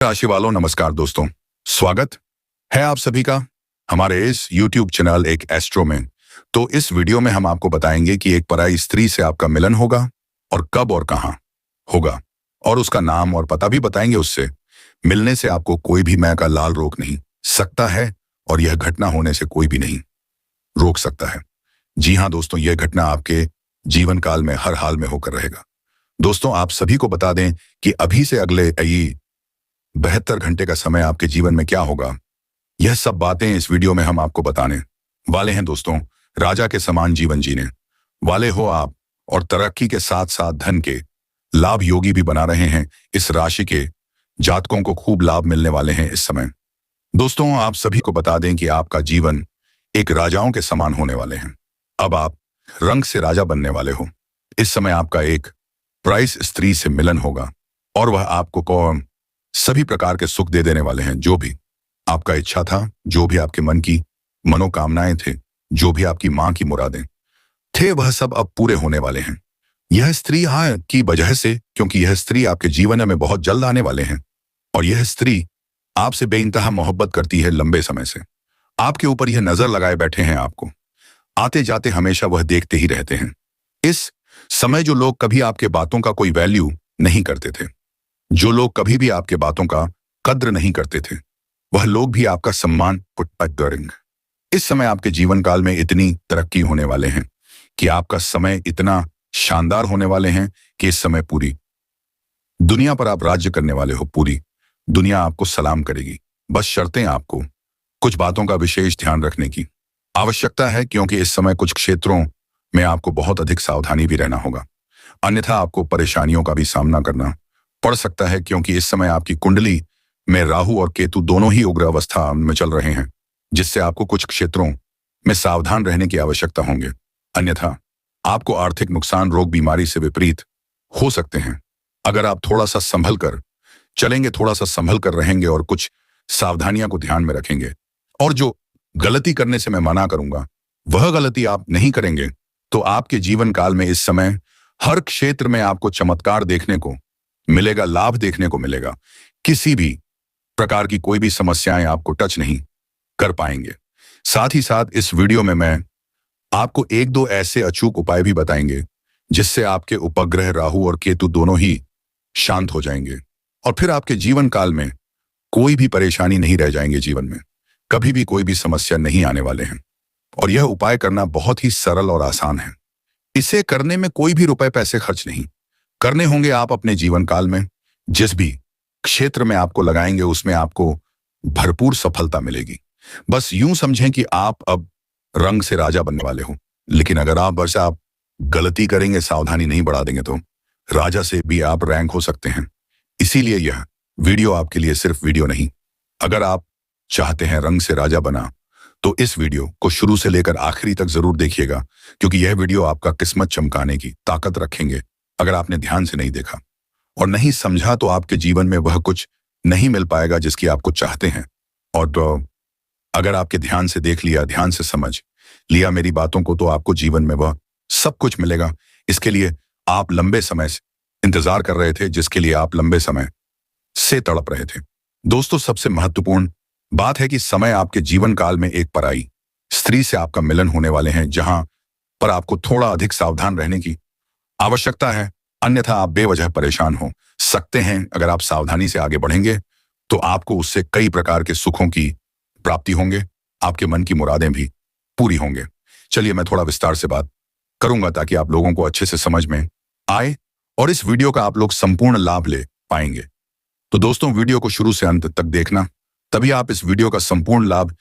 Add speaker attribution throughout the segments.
Speaker 1: राशि वालों नमस्कार दोस्तों, स्वागत है आप सभी का हमारे इस YouTube चैनल एक एस्ट्रो में। तो इस वीडियो में हम आपको बताएंगे कि एक पराई स्त्री से आपका मिलन होगा और कब और कहां होगा, और उसका नाम और पता भी बताएंगे। उससे मिलने से आपको कोई भी मैं का लाल रोक नहीं सकता है और यह घटना होने से कोई भी नहीं रोक सकता है। जी हाँ दोस्तों, यह घटना आपके जीवन काल में हर हाल में होकर रहेगा। दोस्तों, आप सभी को बता दें कि अभी से अगले 72 घंटे का समय आपके जीवन में क्या होगा, यह सब बातें इस वीडियो में हम आपको बताने वाले हैं। दोस्तों, राजा के समान जीवन जीने वाले हो आप और तरक्की के साथ साथ धन के लाभ योगी भी बना रहे हैं। इस राशि के जातकों को खूब लाभ मिलने वाले हैं इस समय। दोस्तों, आप सभी को बता दें कि आपका जीवन एक राजाओं के समान होने वाले हैं। अब आप रंग से राजा बनने वाले हो। इस समय आपका एक प्राइस स्त्री से मिलन होगा और वह आपको सभी प्रकार के सुख दे देने वाले हैं। जो भी आपका इच्छा था, जो भी आपके मन की मनोकामनाएं थे, जो भी आपकी मां की मुरादें थे, वह सब अब पूरे होने वाले हैं। यह स्त्री की वजह से, क्योंकि यह स्त्री आपके जीवन में बहुत जल्द आने वाले हैं और यह स्त्री आपसे बेइंतहा मोहब्बत करती है। लंबे समय से आपके ऊपर यह नजर लगाए बैठे हैं। आपको आते जाते हमेशा वह देखते ही रहते हैं। इस समय जो लोग कभी आपके बातों का कोई वैल्यू नहीं करते थे, जो लोग कभी भी आपके बातों का कद्र नहीं करते थे, वह लोग भी आपका सम्मान करेंगे। इस समय आपके जीवन काल में इतनी तरक्की होने वाले हैं कि आपका समय इतना शानदार होने वाले हैं कि इस समय पूरी दुनिया पर आप राज्य करने वाले हो। पूरी दुनिया आपको सलाम करेगी। बस शर्तें आपको कुछ बातों का विशेष ध्यान रखने की आवश्यकता है, क्योंकि इस समय कुछ क्षेत्रों में आपको बहुत अधिक सावधानी भी रहना होगा, अन्यथा आपको परेशानियों का भी सामना करना पड़ सकता है। क्योंकि इस समय आपकी कुंडली में राहु और केतु दोनों ही उग्र अवस्था में चल रहे हैं, जिससे आपको कुछ क्षेत्रों में सावधान रहने की आवश्यकता होंगे, अन्यथा आपको आर्थिक नुकसान, रोग, बीमारी से विपरीत हो सकते हैं। अगर आप थोड़ा सा संभल कर चलेंगे, थोड़ा सा संभल कर रहेंगे और कुछ सावधानियां को ध्यान में रखेंगे, और जो गलती करने से मैं मना करूंगा वह गलती आप नहीं करेंगे, तो आपके जीवन काल में इस समय हर क्षेत्र में आपको चमत्कार देखने को मिलेगा, लाभ देखने को मिलेगा। किसी भी प्रकार की कोई भी समस्याएं आपको टच नहीं कर पाएंगे। साथ ही साथ इस वीडियो में मैं आपको एक दो ऐसे अचूक उपाय भी बताएंगे जिससे आपके उपग्रह राहु और केतु दोनों ही शांत हो जाएंगे और फिर आपके जीवन काल में कोई भी परेशानी नहीं रह जाएंगे। जीवन में कभी भी कोई भी समस्या नहीं आने वाले हैं और यह उपाय करना बहुत ही सरल और आसान है। इसे करने में कोई भी रुपए पैसे खर्च नहीं करने होंगे। आप अपने जीवन काल में जिस भी क्षेत्र में आपको लगाएंगे उसमें आपको भरपूर सफलता मिलेगी। बस यूं समझें कि आप अब रंग से राजा बनने वाले हो, लेकिन अगर आप गलती करेंगे, सावधानी नहीं बढ़ा देंगे, तो राजा से भी आप रैंक हो सकते हैं। इसीलिए यह वीडियो आपके लिए सिर्फ वीडियो नहीं। अगर आप चाहते हैं रंग से राजा बना, तो इस वीडियो को शुरू से लेकर आखिरी तक जरूर देखिएगा, क्योंकि यह वीडियो आपका किस्मत चमकाने की ताकत रखेंगे। अगर आपने ध्यान से नहीं देखा और नहीं समझा, तो आपके जीवन में वह कुछ नहीं मिल पाएगा जिसकी आपको चाहते हैं। और तो अगर आपके ध्यान से देख लिया, ध्यान से समझ लिया मेरी बातों को, तो आपको जीवन में वह सब कुछ मिलेगा। इसके लिए आप लंबे समय से इंतजार कर रहे थे, जिसके लिए आप लंबे समय से तड़प रहे थे। दोस्तों, सबसे महत्वपूर्ण बात है कि समय आपके जीवन काल में एक पराई स्त्री से आपका मिलन होने वाले हैं, जहां पर आपको थोड़ा अधिक सावधान रहने की आवश्यकता है, अन्यथा आप बेवजह परेशान हो सकते हैं। अगर आप सावधानी से आगे बढ़ेंगे तो आपको उससे कई प्रकार के सुखों की प्राप्ति होंगे, आपके मन की मुरादें भी पूरी होंगे। चलिए, मैं थोड़ा विस्तार से बात करूंगा ताकि आप लोगों को अच्छे से समझ में आए और इस वीडियो का आप लोग संपूर्ण लाभ ले पाएंगे। तो दोस्तों, वीडियो को शुरू से अंत तक देखना, तभी आप इस वीडियो का संपूर्ण लाभ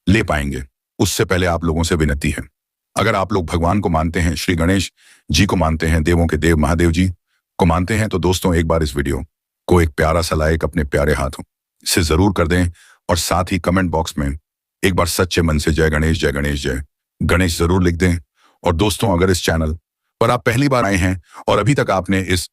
Speaker 1: ले पाएंगे। उससे पहले आप लोगों से विनती है, अगर आप लोग भगवान को मानते हैं, श्री गणेश जी को मानते हैं, देवों के देव महादेव जी को मानते हैं, तो दोस्तों एक बार इस वीडियो को एक प्यारा सा लाइक अपने प्यारे हाथों से जरूर कर दें और साथ ही कमेंट बॉक्स में एक बार सच्चे मन से जय गणेश, जय गणेश, जय गणेश जरूर लिख दें। और दोस्तों, अगर इस चैनल पर आप पहली बार आए हैं और अभी तक आपने इस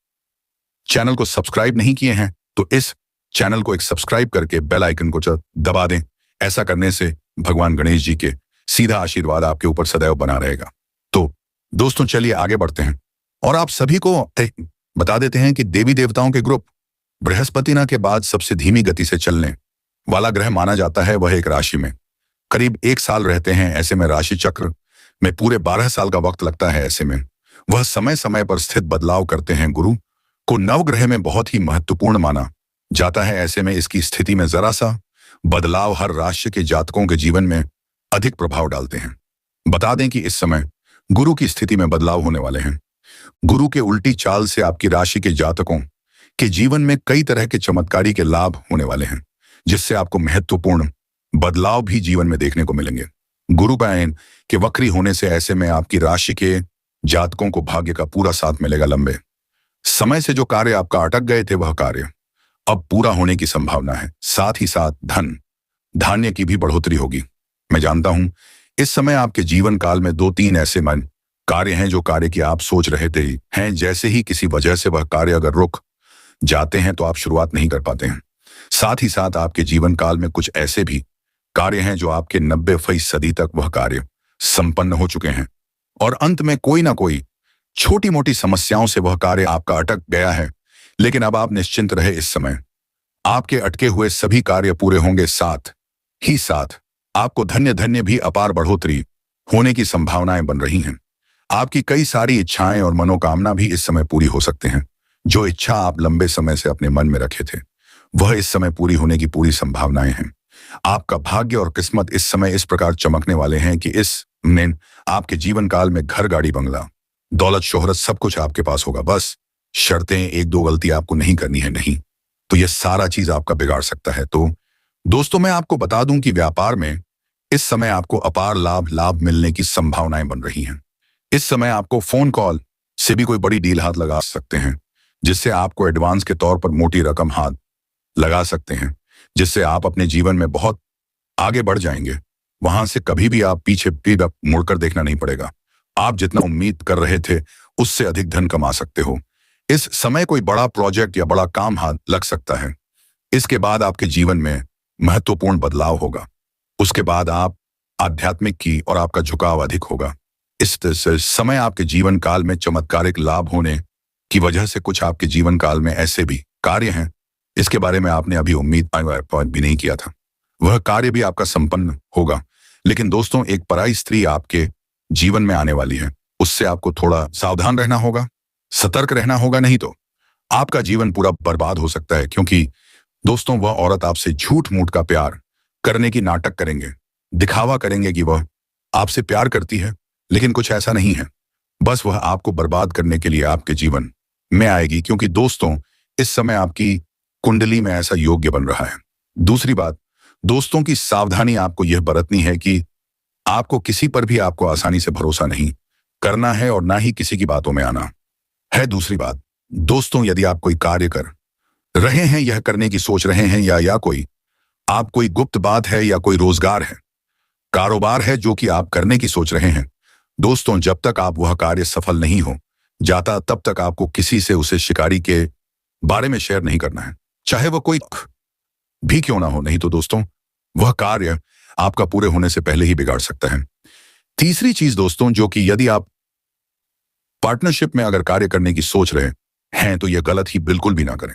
Speaker 1: चैनल को सब्सक्राइब नहीं किए हैं, तो इस चैनल को एक सब्सक्राइब करके बेल आइकन को दबा दें। ऐसा करने से भगवान गणेश जी के सीधा आशीर्वाद आपके ऊपर सदैव बना रहेगा। तो दोस्तों, चलिए आगे बढ़ते हैं और आप सभी को बता देते हैं कि देवी देवताओं के ग्रुप बृहस्पति ना के बाद सबसे धीमी गति से चलने वाला ग्रह माना जाता है। वह एक राशि में करीब 1 साल रहते हैं। ऐसे में राशि चक्र में पूरे 12 साल का वक्त लगता है। ऐसे में वह समय समय पर स्थित बदलाव करते हैं। गुरु को नवग्रह में बहुत ही महत्वपूर्ण माना जाता है। ऐसे में इसकी स्थिति में जरा सा बदलाव हर राशि के जातकों के जीवन में अधिक प्रभाव डालते हैं। बता दें कि इस समय गुरु की स्थिति में बदलाव होने वाले हैं। गुरु के उल्टी चाल से आपकी राशि के जातकों के जीवन में कई तरह के चमत्कारी के लाभ होने वाले हैं, जिससे आपको महत्वपूर्ण बदलाव भी जीवन में देखने को मिलेंगे। गुरु का के वक्री होने से ऐसे में आपकी राशि के जातकों को भाग्य का पूरा साथ मिलेगा। लंबे समय से जो कार्य आपका अटक गए थे वह कार्य अब पूरा होने की संभावना है। साथ ही साथ धन धान्य की भी बढ़ोतरी होगी। मैं जानता हूं इस समय आपके जीवन काल में 2-3 ऐसे मन कार्य हैं जो कार्य की आप सोच रहे थे हैं। जैसे ही किसी वजह से वह कार्य अगर रुक जाते हैं तो आप शुरुआत नहीं कर पाते हैं। साथ ही साथ आपके जीवन काल में कुछ ऐसे भी कार्य हैं जो आपके 90% तक वह कार्य संपन्न हो चुके हैं और अंत में कोई ना कोई छोटी मोटी समस्याओं से वह कार्य आपका अटक गया है। लेकिन अब आप निश्चिंत रहे, इस समय आपके अटके हुए सभी कार्य पूरे होंगे। साथ ही साथ आपको धन्य भी अपार बढ़ोतरी होने की संभावनाएं बन रही हैं। आपकी कई सारी इच्छाएं और मनोकामना भी इस समय पूरी हो सकते हैं। जो इच्छा आप लंबे समय से अपने मन में रखे थे वह इस समय पूरी होने की पूरी संभावनाएं हैं। आपका भाग्य और किस्मत इस समय इस प्रकार चमकने वाले हैं कि इस में आपके जीवन काल में घर, गाड़ी, बंगला, दौलत, शोहरत सब कुछ आपके पास होगा। बस शर्तें 1-2 गलती आपको नहीं करनी है, नहीं तो यह सारा चीज आपका बिगाड़ सकता है। तो दोस्तों मैं आपको बता दूं कि व्यापार में इस समय आपको अपार लाभ मिलने की संभावनाएं बन रही हैं। इस समय आपको फोन कॉल से भी कोई बड़ी डील हाथ लगा सकते हैं, जिससे आपको एडवांस के तौर पर मोटी रकम हाथ लगा सकते हैं, जिससे आप अपने जीवन में बहुत आगे बढ़ जाएंगे। वहां से कभी भी आप पीछे मुड़कर देखना नहीं पड़ेगा। आप जितना उम्मीद कर रहे थे उससे अधिक धन कमा सकते हो। इस समय कोई बड़ा प्रोजेक्ट या बड़ा काम हाथ लग सकता है। इसके बाद आपके जीवन में महत्वपूर्ण बदलाव होगा। उसके बाद आप आध्यात्मिक की और आपका झुकाव अधिक होगा। इस समय आपके जीवन काल में चमत्कारिक लाभ होने की वजह से कुछ आपके जीवन काल में ऐसे भी कार्य हैं इसके बारे में आपने अभी उम्मीद भी नहीं किया था, वह कार्य भी आपका संपन्न होगा। लेकिन दोस्तों एक पराई स्त्री आपके जीवन में आने वाली है, उससे आपको थोड़ा सावधान रहना होगा, सतर्क रहना होगा, नहीं तो आपका जीवन पूरा बर्बाद हो सकता है। क्योंकि दोस्तों वह औरत आपसे झूठ मूठ का प्यार करने की नाटक करेंगे, दिखावा करेंगे कि वह आपसे प्यार करती है, लेकिन कुछ ऐसा नहीं है। बस वह आपको बर्बाद करने के लिए आपके जीवन में आएगी, क्योंकि दोस्तों इस समय आपकी कुंडली में ऐसा योग्य बन रहा है। दूसरी बात दोस्तों की सावधानी आपको यह बरतनी है कि आपको किसी पर भी आपको आसानी से भरोसा नहीं करना है और ना ही किसी की बातों में आना है। दूसरी बात दोस्तों यदि आप कोई कार्य कर रहे हैं, यह करने की सोच रहे हैं या कोई गुप्त बात है या कोई रोजगार है, कारोबार है जो कि आप करने की सोच रहे हैं, दोस्तों जब तक आप वह कार्य सफल नहीं हो जाता तब तक आपको किसी से उसे शिकारी के बारे में शेयर नहीं करना है, चाहे वह कोई भी क्यों ना हो, नहीं तो दोस्तों वह कार्य आपका पूरे होने से पहले ही बिगाड़ सकता है। तीसरी चीज दोस्तों जो कि यदि आप पार्टनरशिप में अगर कार्य करने की सोच रहे हैं तो यह गलत ही बिल्कुल भी ना करें,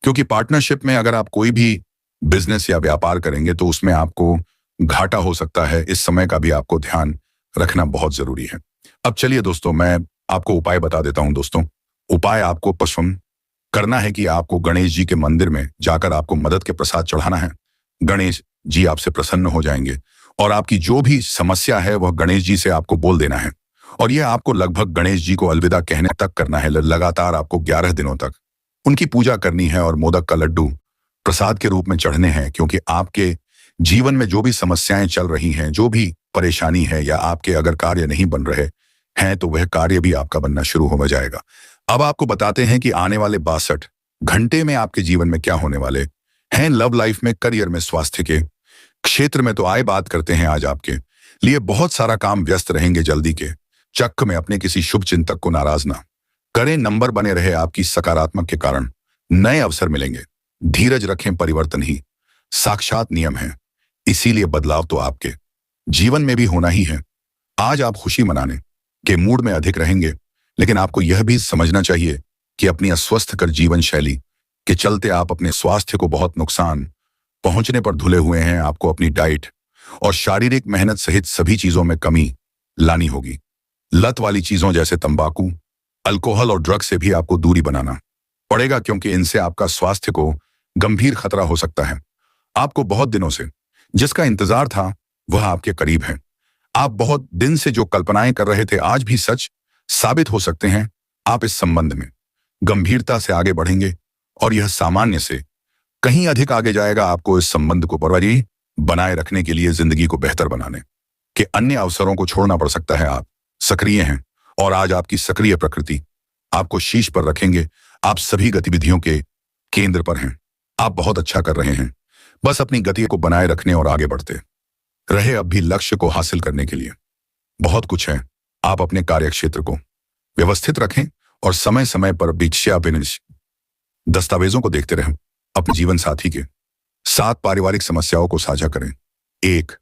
Speaker 1: क्योंकि पार्टनरशिप में अगर आप कोई भी बिजनेस या व्यापार करेंगे तो उसमें आपको घाटा हो सकता है। इस समय का भी आपको ध्यान रखना बहुत जरूरी है। अब चलिए दोस्तों मैं आपको उपाय बता देता हूं। दोस्तों उपाय आपको पसंद करना है कि आपको गणेश जी के मंदिर में जाकर आपको मदद के प्रसाद चढ़ाना है। गणेश जी आपसे प्रसन्न हो जाएंगे और आपकी जो भी समस्या है वह गणेश जी से आपको बोल देना है, और यह आपको लगभग गणेश जी को अलविदा कहने तक करना है। लगातार आपको 11 दिनों तक उनकी पूजा करनी है और मोदक का लड्डू प्रसाद के रूप में चढ़ने हैं, क्योंकि आपके जीवन में जो भी समस्याएं चल रही हैं, जो भी परेशानी है या आपके अगर कार्य नहीं बन रहे हैं तो वह कार्य भी आपका बनना शुरू हो जाएगा। अब आपको बताते हैं कि आने वाले 62 घंटे में आपके जीवन में क्या होने वाले हैं। लव लाइफ में, करियर में, स्वास्थ्य के क्षेत्र में तो आए बात करते हैं। आज आपके लिए बहुत सारा काम व्यस्त रहेंगे। जल्दी के चक्र में अपने किसी शुभ चिंतक को नाराज ना करें। नंबर बने रहे आपकी सकारात्मक के कारण नए अवसर मिलेंगे। धीरज रखें, परिवर्तन ही साक्षात नियम है, इसीलिए बदलाव तो आपके जीवन में भी होना ही है। आज आप खुशी मनाने के मूड में अधिक रहेंगे, लेकिन आपको यह भी समझना चाहिए कि अपनी अस्वस्थकर जीवन शैली के चलते आप अपने स्वास्थ्य को बहुत नुकसान पहुंचने पर धुले हुए हैं। आपको अपनी डाइट और शारीरिक मेहनत सहित सभी चीजों में कमी लानी होगी। लत वाली चीजों जैसे तंबाकू, अल्कोहल और ड्रग्स से भी आपको दूरी बनाना पड़ेगा, क्योंकि इनसे आपका स्वास्थ्य को गंभीर खतरा हो सकता है। आपको बहुत दिनों से जिसका इंतजार था वह आपके करीब है। आप बहुत दिन से जो कल्पनाएं कर रहे थे आज भी सच साबित हो सकते हैं। आप इस संबंध में गंभीरता से आगे बढ़ेंगे और यह सामान्य से कहीं अधिक आगे जाएगा। आपको इस संबंध को परवरी बनाए रखने के लिए जिंदगी को बेहतर बनाने के अन्य अवसरों को छोड़ना पड़ सकता है। आप सक्रिय हैं और आज आपकी सक्रिय प्रकृति आपको शीर्ष पर रखेंगे। आप सभी गतिविधियों के केंद्र पर हैं। आप बहुत अच्छा कर रहे हैं। बस अपनी गति को बनाए रखने और आगे बढ़ते रहे। अब भी लक्ष्य को हासिल करने के लिए बहुत कुछ है। आप अपने कार्यक्षेत्र को व्यवस्थित रखें और समय समय पर दस्तावेजों को देखते रहें। अपने जीवन साथी के साथ पारिवारिक समस्याओं को साझा करें। एक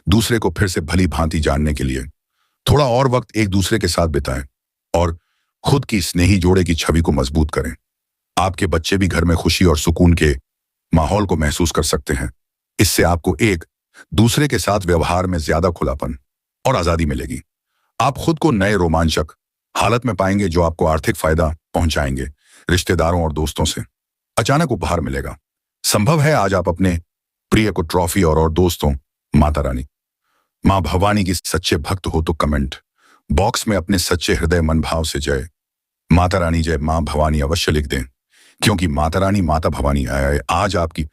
Speaker 1: दूसरे को फिर से भली भांति जानने के लिए थोड़ा और वक्त एक दूसरे के साथ बिताएं और खुद की स्नेही जोड़े की छवि को मजबूत करें। आपके बच्चे भी घर में खुशी और सुकून के माहौल को महसूस कर सकते हैं। इससे आपको एक दूसरे के साथ व्यवहार में ज्यादा खुलापन और आजादी मिलेगी। आप खुद को नए रोमांचक हालत में पाएंगे जो आपको आर्थिक फायदा पहुंचाएंगे। रिश्तेदारों और दोस्तों से अचानक उपहार मिलेगा। संभव है आज आप अपने प्रिय को ट्रॉफी और दोस्तों माता रानी मां भवानी की सच्चे भक्त हो तो कमेंट बॉक्स में अपने सच्चे हृदय मन भाव से जय माता रानी, जय मां भवानी अवश्य लिख दें, क्योंकि माता रानी माता भवानी आज आपकी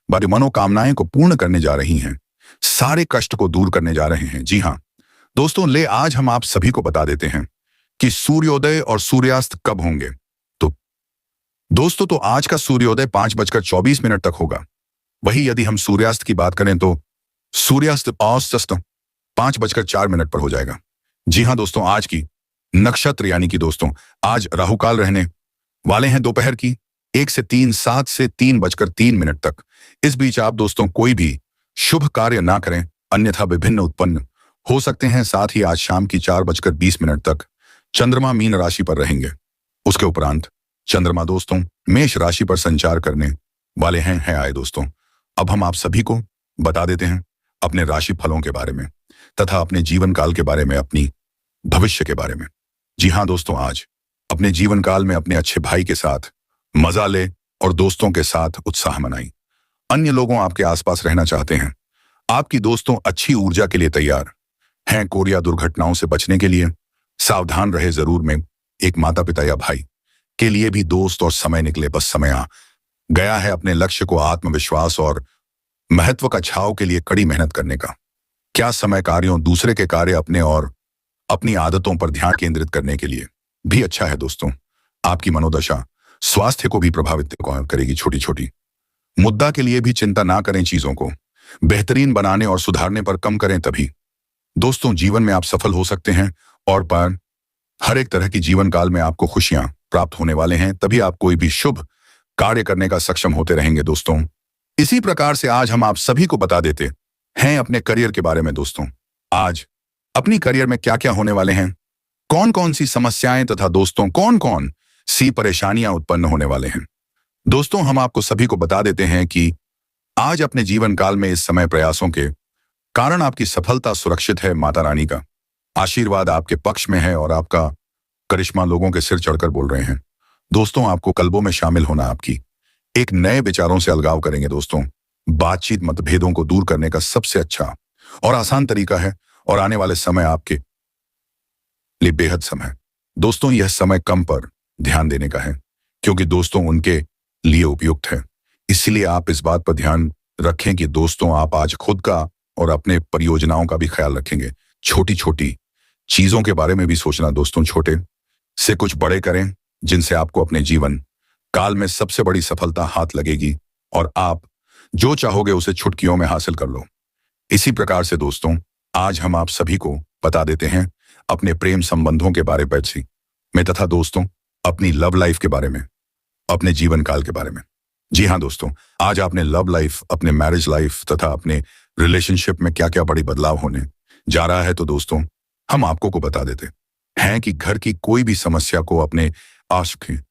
Speaker 1: बड़ी मनोकामनाएं को पूर्ण करने जा रही हैं। सारे कष्ट को दूर करने जा रहे हैं। जी हाँ दोस्तों, आज हम आप सभी को बता देते हैं कि सूर्योदय और सूर्यास्त कब होंगे। तो दोस्तों, तो आज का सूर्योदय 5:24 तक होगा। वही यदि हम सूर्यास्त की बात करें तो सूर्यास्त 5:04 पर हो जाएगा। जी हाँ दोस्तों, आज की नक्षत्र यानी कि दोस्तों आज राहुकाल रहने वाले हैं दोपहर की 1 से 3, 7 से 3:03 तक। इस बीच आप दोस्तों कोई भी शुभ कार्य ना करें, अन्यथा विभिन्न उत्पन्न हो सकते हैं। साथ ही आज शाम की 4:20 तक चंद्रमा मीन राशि पर रहेंगे। उसके उपरांत चंद्रमा दोस्तों मेष राशि पर संचार करने वाले हैं आए दोस्तों। अब हम आप सभी को बता देते हैं अपने राशि फलों के बारे में तथा अपने जीवन काल के बारे में, अपनी भविष्य के बारे में। जी हाँ दोस्तों, आज अपने जीवन काल में अपने अच्छे भाई के साथ मजा ले और दोस्तों के साथ उत्साह मनाई। अन्य लोगों आपके आसपास रहना चाहते हैं। आपकी दोस्तों अच्छी ऊर्जा के लिए तैयार हैं। कोरिया दुर्घटनाओं से बचने के लिए सावधान रहे जरूर में। एक माता पिता या भाई के लिए भी दोस्त और समय निकले। बस समय आ गया है अपने लक्ष्य को आत्मविश्वास और महत्व का छाव के लिए कड़ी मेहनत करने का। क्या समय कार्यों, दूसरे के कार्य, अपने और अपनी आदतों पर ध्यान केंद्रित करने के लिए भी अच्छा है दोस्तों। आपकी मनोदशा स्वास्थ्य को भी प्रभावित करेगी। छोटी छोटी मुद्दा के लिए भी चिंता ना करें। चीजों को बेहतरीन बनाने और सुधारने पर कम करें, तभी दोस्तों जीवन में आप सफल हो सकते हैं और पर हर एक तरह की जीवन काल में आपको खुशियां प्राप्त होने वाले हैं। तभी आप कोई भी शुभ कार्य करने का सक्षम होते रहेंगे दोस्तों। इसी प्रकार से आज हम आप सभी को बता देते हैं अपने करियर के बारे में दोस्तों। आज अपनी करियर में क्या क्या होने वाले हैं, कौन कौन सी समस्याएं तथा दोस्तों कौन कौन सी परेशानियां उत्पन्न होने वाले हैं। दोस्तों हम आपको सभी को बता देते हैं कि आज अपने जीवन काल में इस समय प्रयासों के कारण आपकी सफलता सुरक्षित है। माता रानी का आशीर्वाद आपके पक्ष में है और आपका करिश्मा लोगों के सिर चढ़कर बोल रहे हैं। दोस्तों आपको क्लबों में शामिल होना आपकी एक नए विचारों से अलगाव करेंगे दोस्तों। बातचीत मतभेदों को दूर करने का सबसे अच्छा और आसान तरीका है और आने वाले समय आपके लिए बेहद समय। दोस्तों यह समय कम पर ध्यान देने का है, क्योंकि दोस्तों उनके लिए उपयुक्त है। इसलिए आप इस बात पर ध्यान रखें कि दोस्तों आप आज खुद का और अपने परियोजनाओं का भी ख्याल रखेंगे। छोटी छोटी चीजों के बारे में भी सोचना दोस्तों। छोटे से कुछ बड़े करें जिनसे आपको अपने जीवन काल में सबसे बड़ी सफलता हाथ लगेगी और आप जो चाहोगे उसे चुटकियों में हासिल कर लो। इसी प्रकार से दोस्तों आज हम आप सभी को बता देते हैं अपने प्रेम संबंधों के बारे में तथा दोस्तों अपनी लव लाइफ के बारे में, अपने जीवन काल के बारे में। जी हाँ दोस्तों, आज आपने लव लाइफ, अपने मैरिज लाइफ तथा अपने रिलेशनशिप में क्या क्या बड़ी बदलाव होने जा रहा है। तो दोस्तों हम आपको को बता देते हैं कि घर की कोई भी समस्या को अपने आशिक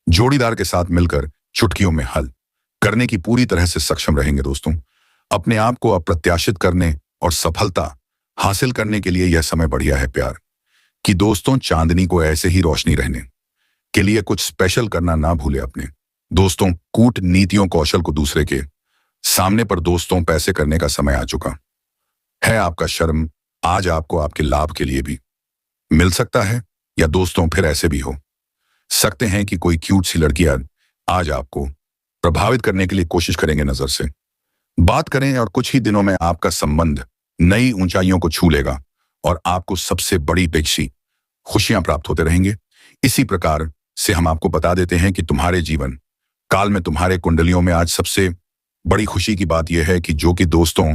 Speaker 1: जोड़ीदार के साथ मिलकर चुटकियों में हल करने की पूरी तरह से सक्षम रहेंगे दोस्तों। अपने आप को अप्रत्याशित करने और सफलता हासिल करने के लिए यह समय बढ़िया है प्यार कि दोस्तों चांदनी को ऐसे ही रोशनी रहने के लिए कुछ स्पेशल करना ना भूले अपने दोस्तों। कूटनीतियों कौशल को दूसरे के सामने पर दोस्तों पैसे करने का समय आ चुका है। आपका शर्म आज आपको आपके लाभ के लिए भी मिल सकता है, या दोस्तों फिर ऐसे भी हो सकते हैं कि कोई क्यूट सी लड़कियां आज आपको प्रभावित करने के लिए कोशिश करेंगे नजर से बात करें, और कुछ ही दिनों में आपका संबंध नई ऊंचाइयों को छू लेगा और आपको सबसे बड़ी बेची खुशियां प्राप्त होते रहेंगे। इसी प्रकार से हम आपको बता देते हैं कि तुम्हारे जीवन काल में तुम्हारे कुंडलियों में आज सबसे बड़ी खुशी की बात यह है कि जो कि दोस्तों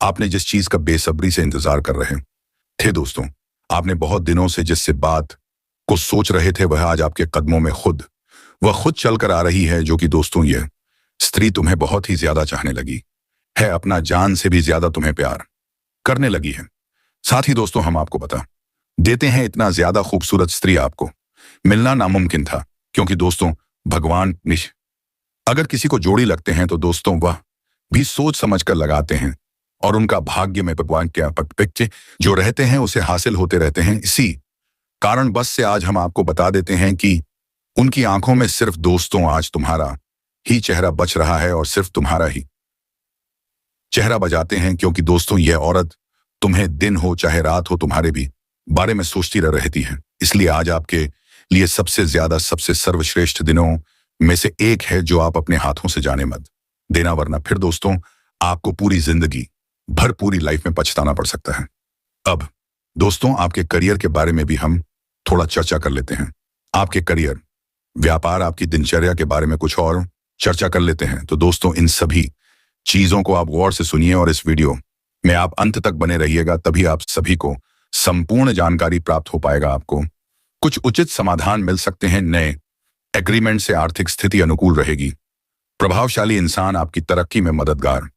Speaker 1: आपने जिस चीज का बेसब्री से इंतजार कर रहे थे दोस्तों, आपने बहुत दिनों से जिससे बात को सोच रहे थे वह आज आपके कदमों में खुद चलकर आ रही है। जो कि दोस्तों यह स्त्री तुम्हें बहुत ही ज्यादा चाहने लगी है, अपना जान से भी ज्यादा तुम्हें प्यार करने लगी है। साथ ही दोस्तों हम आपको बता देते हैं इतना ज्यादा खूबसूरत स्त्री आपको मिलना नामुमकिन था, क्योंकि दोस्तों भगवान अगर किसी को जोड़ी लगते हैं तो दोस्तों वह भी सोच समझ कर लगाते हैं और उनका भाग्य में भगवान के पिक्चे जो रहते हैं उसे हासिल होते रहते हैं। इसी कारण बस से आज हम आपको बता देते हैं कि उनकी आंखों में सिर्फ दोस्तों आज तुम्हारा ही चेहरा बच रहा है और सिर्फ तुम्हारा ही चेहरा बजाते हैं, क्योंकि दोस्तों यह औरत तुम्हें दिन हो चाहे रात हो तुम्हारे भी बारे में सोचती रह रहती है। इसलिए आज आपके लिए सबसे ज्यादा सबसे सर्वश्रेष्ठ दिनों में से एक है जो आप अपने हाथों से जाने मत देना, वरना फिर दोस्तों आपको पूरी जिंदगी भर पूरी लाइफ में पछताना पड़ सकता है। अब दोस्तों आपके करियर के बारे में भी हम थोड़ा चर्चा कर लेते हैं। आपके करियर, व्यापार, आपकी दिनचर्या के बारे में कुछ और चर्चा कर लेते हैं। तो दोस्तों इन सभी चीजों को आप गौर से सुनिए और इस वीडियो में आप अंत तक बने रहिएगा, तभी आप सभी को संपूर्ण जानकारी प्राप्त हो पाएगा। आपको कुछ उचित समाधान मिल सकते हैं, नए एग्रीमेंट से आर्थिक स्थिति अनुकूल रहेगी, प्रभावशाली इंसान आपकी तरक्की में मददगार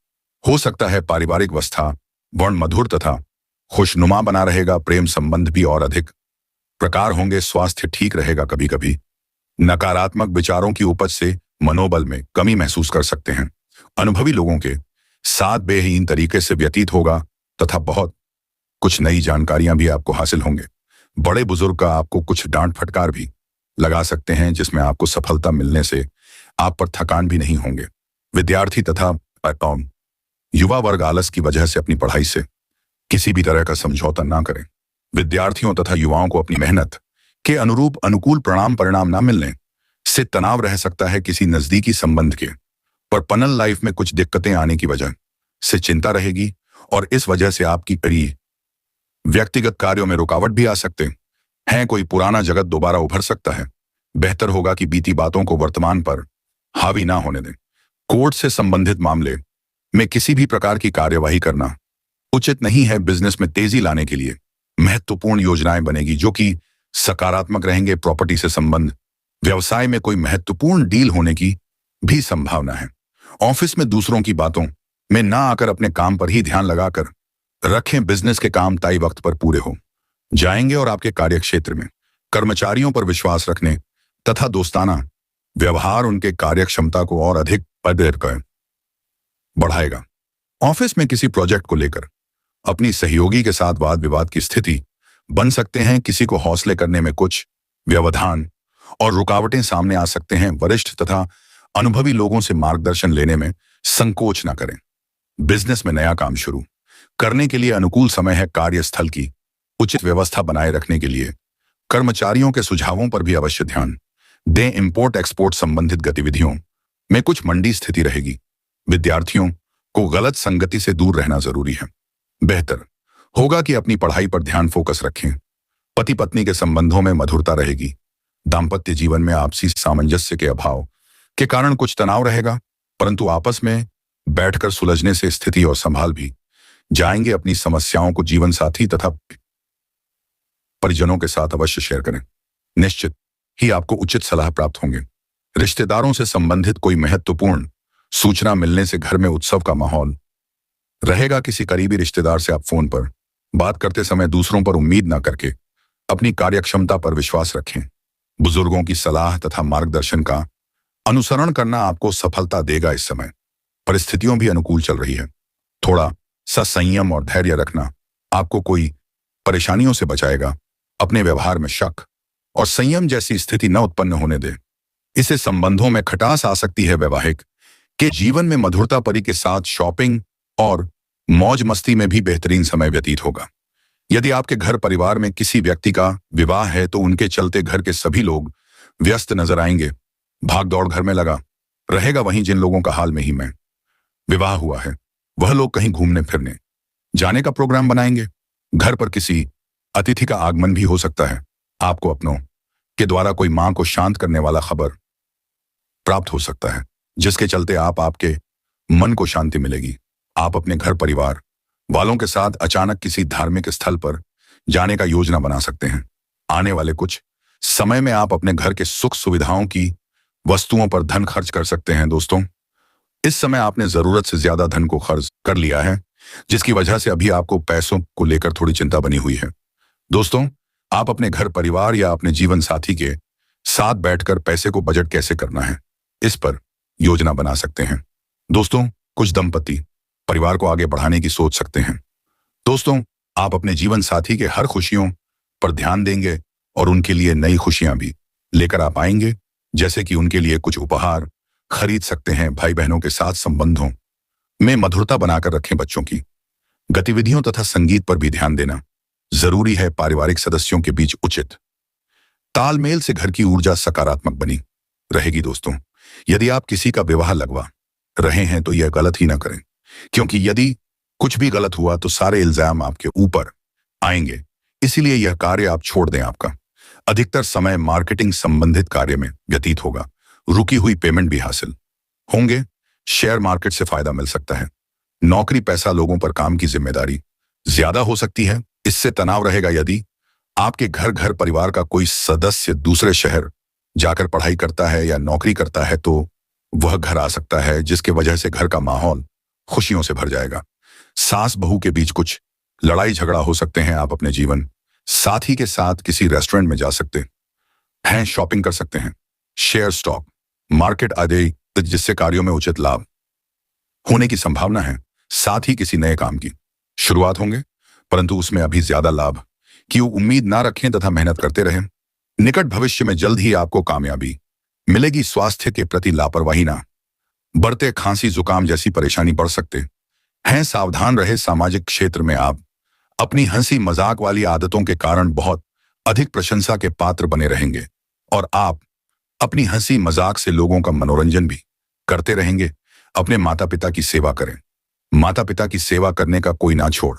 Speaker 1: हो सकता है, पारिवारिक अवस्था वर्ण मधुर तथा खुशनुमा बना रहेगा, प्रेम संबंध भी और अधिक प्रकार होंगे, स्वास्थ्य ठीक रहेगा। कभी कभी नकारात्मक विचारों की उपज से मनोबल में कमी महसूस कर सकते हैं। अनुभवी लोगों के साथ बेहतरीन तरीके से व्यतीत होगा तथा बहुत कुछ नई जानकारियां भी आपको हासिल होंगे। बड़े बुजुर्ग का आपको कुछ डांट फटकार भी लगा सकते हैं, जिसमें आपको सफलता मिलने से आप पर थकान भी नहीं होंगे। विद्यार्थी तथा युवा वर्ग आलस की वजह से अपनी पढ़ाई से किसी भी तरह का समझौता ना करें। विद्यार्थियों तथा युवाओं को अपनी मेहनत के अनुरूप अनुकूल परिणाम ना मिलने से तनाव रह सकता है। किसी नजदीकी संबंध के पर्सनल लाइफ में कुछ दिक्कतें आने की वजह से चिंता रहेगी और इस वजह से आपकी कई व्यक्तिगत कार्यों में रुकावट भी आ सकते हैं। कोई पुराना जगत दोबारा उभर सकता है। बेहतर होगा कि बीती बातों को वर्तमान पर हावी ना होने दें। कोर्ट से संबंधित मामले में किसी भी प्रकार की कार्यवाही करना उचित नहीं है। बिजनेस में तेजी लाने के लिए महत्वपूर्ण योजनाएं बनेगी जो कि सकारात्मक रहेंगे। प्रॉपर्टी से संबंध, व्यवसाय में कोई महत्वपूर्ण डील होने की भी संभावना है। ऑफिस में दूसरों की बातों में ना आकर अपने काम पर ही ध्यान लगाकर रखें। बिजनेस के काम तय वक्त पर पूरे हो जाएंगे और आपके कार्यक्षेत्र में कर्मचारियों पर विश्वास रखने तथा दोस्ताना व्यवहार उनके कार्यक्षमता को और अधिक बढ़ाएगा। ऑफिस में किसी प्रोजेक्ट को लेकर अपनी सहयोगी के साथ वाद विवाद की स्थिति बन सकते हैं। किसी को हौसले करने में कुछ व्यवधान और रुकावटें सामने आ सकते हैं। वरिष्ठ तथा अनुभवी लोगों से मार्गदर्शन लेने में संकोच न करें। बिजनेस में नया काम शुरू करने के लिए अनुकूल समय है। कार्यस्थल की उचित व्यवस्था बनाए रखने के लिए कर्मचारियों के सुझावों पर भी अवश्य ध्यान दें। इंपोर्ट एक्सपोर्ट संबंधित गतिविधियों में कुछ मंदी स्थिति रहेगी। विद्यार्थियों को गलत संगति से दूर रहना जरूरी है। बेहतर होगा कि अपनी पढ़ाई पर ध्यान फोकस रखें। पति पत्नी के संबंधों में मधुरता रहेगी। दाम्पत्य जीवन में आपसी सामंजस्य के अभाव के कारण कुछ तनाव रहेगा, परंतु आपस में बैठकर सुलझने से स्थिति और संभाल भी जाएंगे। अपनी समस्याओं को जीवन साथी तथा परिजनों के साथ अवश्य शेयर करें। निश्चित ही आपको उचित सलाह प्राप्त होंगे। रिश्तेदारों से संबंधित कोई महत्वपूर्ण सूचना मिलने से घर में उत्सव का माहौल रहेगा। किसी करीबी रिश्तेदार से आप फोन पर बात करते समय दूसरों पर उम्मीद न करके अपनी कार्यक्षमता पर विश्वास रखें। बुजुर्गों की सलाह तथा मार्गदर्शन का अनुसरण करना आपको सफलता देगा। इस समय परिस्थितियों भी अनुकूल चल रही है। थोड़ा सा संयम और धैर्य रखना आपको कोई परेशानियों से बचाएगा। अपने व्यवहार में शक और संयम जैसी स्थिति न उत्पन्न होने दे। इससे संबंधों में खटास आ सकती है। वैवाहिक के जीवन में मधुरता परी के साथ शॉपिंग और मौज मस्ती में भी बेहतरीन समय व्यतीत होगा। यदि आपके घर परिवार में किसी व्यक्ति का विवाह है तो उनके चलते घर के सभी लोग व्यस्त नजर आएंगे। भाग दौड़ घर में लगा रहेगा। वहीं जिन लोगों का हाल में ही में विवाह हुआ है वह लोग कहीं घूमने फिरने जाने का प्रोग्राम बनाएंगे। घर पर किसी अतिथि का आगमन भी हो सकता है। आपको अपनों के द्वारा कोई मां को शांत करने वाला खबर प्राप्त हो सकता है, जिसके चलते आपके मन को शांति मिलेगी। आप अपने घर परिवार वालों के साथ अचानक किसी धार्मिक स्थल पर जाने का योजना बना सकते हैं। आने वाले कुछ समय में आप अपने घर के सुख सुविधाओं की वस्तुओं पर धन खर्च कर सकते हैं। दोस्तों, इस समय आपने जरूरत से ज्यादा धन को खर्च कर लिया है, जिसकी वजह से अभी आपको पैसों को लेकर थोड़ी चिंता बनी हुई है। दोस्तों, आप अपने घर परिवार या अपने जीवन साथी के साथ बैठकर पैसे को बजट कैसे करना है, इस पर योजना बना सकते हैं। दोस्तों, कुछ दंपति परिवार को आगे बढ़ाने की सोच सकते हैं। दोस्तों, आप अपने जीवन साथी के हर खुशियों पर ध्यान देंगे और उनके लिए नई खुशियां भी लेकर आप आएंगे, जैसे कि उनके लिए कुछ उपहार खरीद सकते हैं। भाई बहनों के साथ संबंधों में मधुरता बनाकर रखें। बच्चों की गतिविधियों तथा संगीत पर भी ध्यान देना जरूरी है। पारिवारिक सदस्यों के बीच उचित तालमेल से घर की ऊर्जा सकारात्मक बनी रहेगी। दोस्तों, यदि आप किसी का विवाह लगवा रहे हैं तो यह गलत ही ना करें, क्योंकि यदि कुछ भी गलत हुआ तो सारे इल्जाम आपके ऊपर आएंगे। इसीलिए यह कार्य आप छोड़ दें। आपका अधिकतर समय मार्केटिंग संबंधित कार्य में व्यतीत होगा। रुकी हुई पेमेंट भी हासिल होंगे। शेयर मार्केट से फायदा मिल सकता है। नौकरी पैसा लोगों पर काम की जिम्मेदारी ज्यादा हो सकती है, इससे तनाव रहेगा। यदि आपके घर परिवार का कोई सदस्य दूसरे शहर जाकर पढ़ाई करता है या नौकरी करता है तो वह घर आ सकता है, जिसके वजह से घर का माहौल खुशियों से भर जाएगा। सास बहू के बीच कुछ लड़ाई झगड़ा हो सकते हैं। आप अपने जीवन साथी के साथ किसी रेस्टोरेंट में जा सकते हैं, शॉपिंग कर सकते हैं, शेयर स्टॉक मार्केट आदि, जिससे कार्यों में उचित लाभ होने की संभावना है। साथ ही किसी नए काम की शुरुआत होंगे, परंतु उसमें अभी ज्यादा लाभ की उम्मीद ना रखें तथा मेहनत करते रहें। निकट भविष्य में जल्द ही आपको कामयाबी मिलेगी। स्वास्थ्य के प्रति लापरवाही ना बढ़ते खांसी जुकाम जैसी परेशानी बढ़ सकते हैं, सावधान रहे। सामाजिक क्षेत्र में आप अपनी हंसी मजाक वाली आदतों के कारण बहुत अधिक प्रशंसा के पात्र बने रहेंगे और आप अपनी हंसी मजाक से लोगों का मनोरंजन भी करते रहेंगे। अपने माता पिता की सेवा करें। माता पिता की सेवा करने का कोई ना छोड़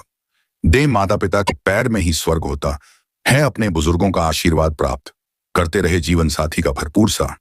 Speaker 1: दे। माता पिता के पैर में ही स्वर्ग होता है। अपने बुजुर्गों का आशीर्वाद प्राप्त करते रहे। जीवन साथी का भरपूर सा